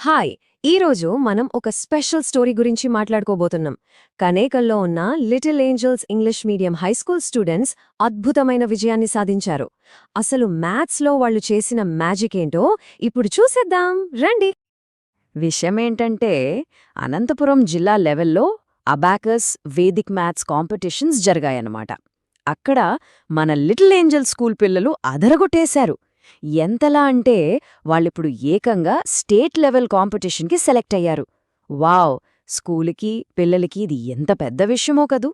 Hi! ఈరోజు మనం ఒక స్పెషల్ స్టోరీ గురించి మాట్లాడుకోబోతున్నాం. కనేకల్లో ఉన్న little angels English medium high school students అద్భుతమైన విజయాన్ని సాధించారు. అసలు మ్యాథ్స్లో వాళ్ళు చేసిన మ్యాజిక్ ఏంటో ఇప్పుడు చూసేద్దాం రండి. విషయమేంటంటే అనంతపురం జిల్లా లెవెల్లో అబాకస్, వేదిక్ మ్యాథ్స్ కాంపిటీషన్స్ జరిగాయన్నమాట. అక్కడ మన లిటిల్ ఏంజల్ స్కూల్ పిల్లలు అదరగొట్టేశారు. ఎంతలా అంటే వాళ్ళిప్పుడు ఏకంగా స్టేట్ లెవెల్ కాంపిటీషన్కి సెలెక్ట్ అయ్యారు. వావ్! స్కూలుకి, పిల్లలకి ఇది ఎంత పెద్ద విషయమో కదూ!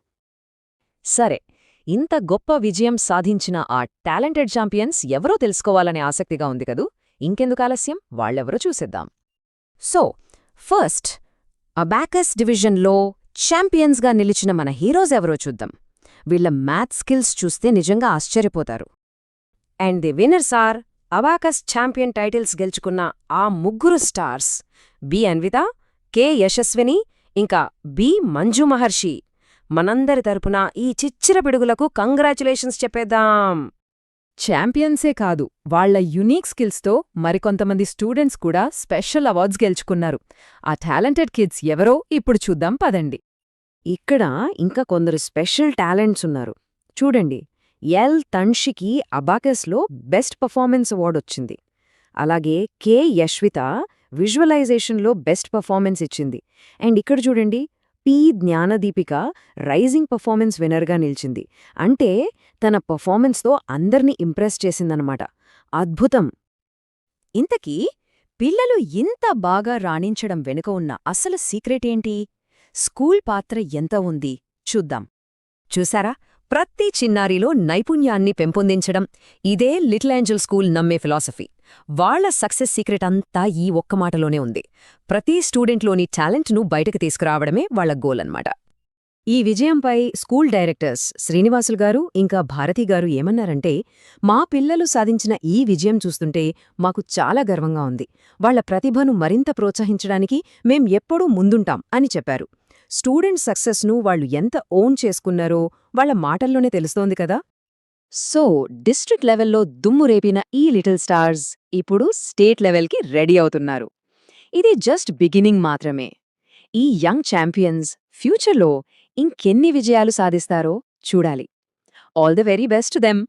సరే, ఇంత గొప్ప విజయం సాధించిన ఆ టాలెంటెడ్ ఛాంపియన్స్ ఎవరో తెలుసుకోవాలనే ఆసక్తిగా ఉంది కదూ! ఇంకెందుకు ఆలస్యం, వాళ్ళెవరో చూసేద్దాం. సో, ఫస్ట్ అబాకస్ డివిజన్లో ఛాంపియన్స్గా నిలిచిన మన హీరోస్ ఎవరో చూద్దాం. వీళ్ల మ్యాథ్స్ స్కిల్స్ చూస్తే నిజంగా ఆశ్చర్యపోతారు. And the winners are abacus champion titles గెలుచుకున్న ఆ ముగ్గురు stars B Anvitha, K Yashaswini, ఇంకా బి మంజు మహర్షి. మనందరి తరపున ఈ చిచ్చిర పిడుగులకు కంగ్రాచులేషన్స్ చెప్పేద్దాం. ఛాంపియన్సే కాదు, వాళ్ల యునీక్ స్కిల్స్తో మరికొంతమంది స్టూడెంట్స్ కూడా స్పెషల్ అవార్డ్స్ గెలుచుకున్నారు. ఆ టాలెంటెడ్ కిడ్స్ ఎవరో ఇప్పుడు చూద్దాం పదండి. ఇక్కడ ఇంకా కొందరు స్పెషల్ టాలెంట్స్ ఉన్నారు. చూడండి, ఎల్ తన్షికి అబాకస్లో బెస్ట్ పర్ఫార్మెన్స్ అవార్డు వచ్చింది. అలాగే కె యశ్విత విజువలైజేషన్లో బెస్ట్ పర్ఫార్మెన్స్ ఇచ్చింది. అండ్ ఇక్కడ చూడండి, పి జ్ఞానదీపిక రైజింగ్ పర్ఫార్మెన్స్ విన్నర్గా నిలిచింది. అంటే తన పర్ఫార్మెన్స్తో అందర్నీ ఇంప్రెస్ చేసిందనమాట. అద్భుతం! ఇంతకీ పిల్లలు ఇంత బాగా రాణించడం వెనుక ఉన్న అసలు సీక్రెట్ ఏంటి? స్కూల్ పాత్ర ఎంత ఉంది చూద్దాం. చూసారా, ప్రతి చిన్నారిలో నైపుణ్యాన్ని పెంపొందించడం, ఇదే లిటిల్ ఏంజల్ స్కూల్ నమ్మే ఫిలాసఫీ. వాళ్ల సక్సెస్ సీక్రెట్ అంతా ఈ ఒక్క మాటలోనే ఉంది. ప్రతి స్టూడెంట్లోని టాలెంట్ను బయటకు తీసుకురావడమే వాళ్ల గోల్ అన్నమాట. ఈ విజయంపై స్కూల్ డైరెక్టర్స్ శ్రీనివాసులు గారు ఇంకా భారతి గారు ఏమన్నారంటే, మా పిల్లలు సాధించిన ఈ విజయం చూస్తుంటే మాకు చాలా గర్వంగా ఉంది. వాళ్ల ప్రతిభను మరింత ప్రోత్సహించడానికి మేం ఎప్పుడూ ముందుంటాం అని చెప్పారు. స్టూడెంట్ సక్సెస్ను వాళ్లు ఎంత ఓన్ చేసుకున్నారో వాళ్ల మాటల్లోనే తెలుస్తోంది కదా. సో, డిస్ట్రిక్ట్ లెవెల్లో దుమ్ము రేపిన ఈ లిటిల్ స్టార్స్ ఇప్పుడు స్టేట్ లెవెల్కి రెడీ అవుతున్నారు. ఇది జస్ట్ బిగినింగ్ మాత్రమే. ఈ యంగ్ ఛాంపియన్స్ ఫ్యూచర్లో ఇంకెన్ని విజయాలు సాధిస్తారో చూడాలి. All the very best to them.